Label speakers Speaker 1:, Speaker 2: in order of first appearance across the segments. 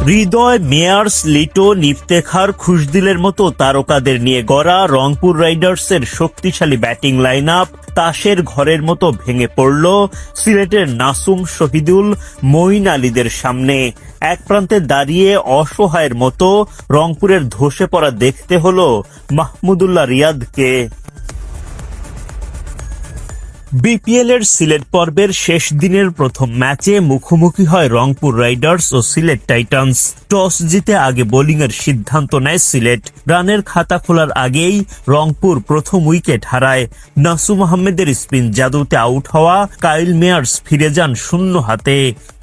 Speaker 1: হৃদয়, Meyers, Liton, Iftekhar, খুশদিলের মতো তারকাদের নিয়ে গড়া রংপুর রাইডার্সের শক্তিশালী ব্যাটিং লাইন আপ তাসের ঘরের মতো ভেঙে পড়ল সিলেটের নাসুম, শহীদুল, মঈন আলীদের সামনে। এক প্রান্তে দাঁড়িয়ে অসহায়ের মতো রংপুরের ধসে পড়া দেখতে হলো মাহমুদুল্লাহ রিয়াদকে। বিপিএল এর সিলেট পর্বের শেষ দিনের প্রথম ম্যাচে মুখোমুখি হয় রংপুর রাইডার্স ও সিলেট টাইটান্স। টস জিতে আগে বোলিংয়ের সিদ্ধান্ত নেয় সিলেট। রানের খাতা খোলার আগেই রংপুর প্রথম উইকেট হারায়। নাসুম আহমেদের স্পিন জাদুতে আউট হওয়া কাইল মেয়ার্স ফিরে যান শূন্য হাতে।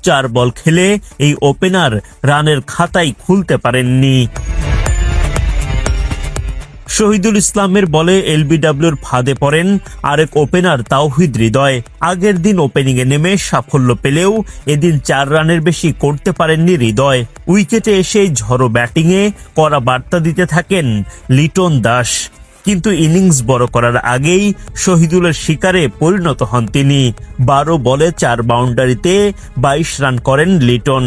Speaker 1: 4 বল খেলে এই ওপেনার রানের খাতাই খুলতে পারেননি। শহীদুল ইসলামের বলে এলবিডব্লিউর ফাঁদে পড়েন আরেক ওপেনার তাওহিদ হৃদয়। আগের দিন ওপেনিংয়ে নেমে সাফল্য পেলেও এদিন 4 রানের বেশি করতে পারেননি হৃদয়। উইকেটে এসে ঝড়ো ব্যাটিংয়ে কড়া বার্তা দিতে থাকেন লিটন দাস, কিন্তু ইনিংস বড় করার আগেই শহীদুলের শিকারে পরিণত হন তিনি। 12 বলে 4 বাউন্ডারিতে 22 রান করেন লিটন।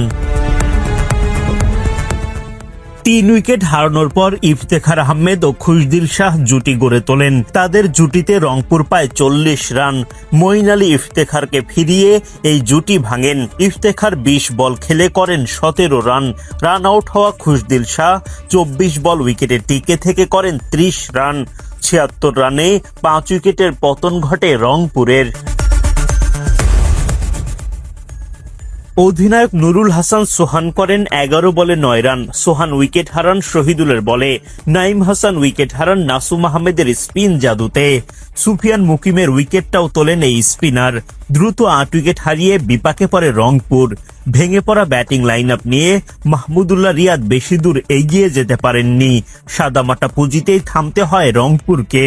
Speaker 1: 3 উইকেট হারানোর পর ইফতেখার আহমেদ ও খুশদিল শাহ জুটি গড়ে তোলেন। তাদের জুটিতে রংপুর পায় 40 রান। মঈন আলী ইফতেখারকে ফিরিয়ে এই জুটি ভাঙেন। ইফতেখার 20 বল খেলে করেন 17 রান। রান আউট হওয়া খুশদিল শাহ 24 বল উইকেটে টিকে থেকে করেন 30 রান। 76 রানে 5 উইকেটের পতন ঘটে রংপুরের। অধিনায়ক নুরুল হাসান সোহান করেন 11 বলে 9 রান। সোহান উইকেট হারান শহীদুলের বলে। নাইম হাসান উইকেট হারান নাসুম আহমেদের স্পিন জাদুতে। সুফিয়ান মুকিমের উইকেটটাও তোলেন এই স্পিনার। দ্রুত 8 উইকেট হারিয়ে বিপাকে পড়ে রংপুর। ভেঙে পড়া ব্যাটিং লাইন আপ নিয়ে মাহমুদুল্লাহ রিয়াদ বেশি দূর এগিয়ে যেতে পারেননি। সাদামাটা পুঁজিতেই থামতে হয় রংপুরকে।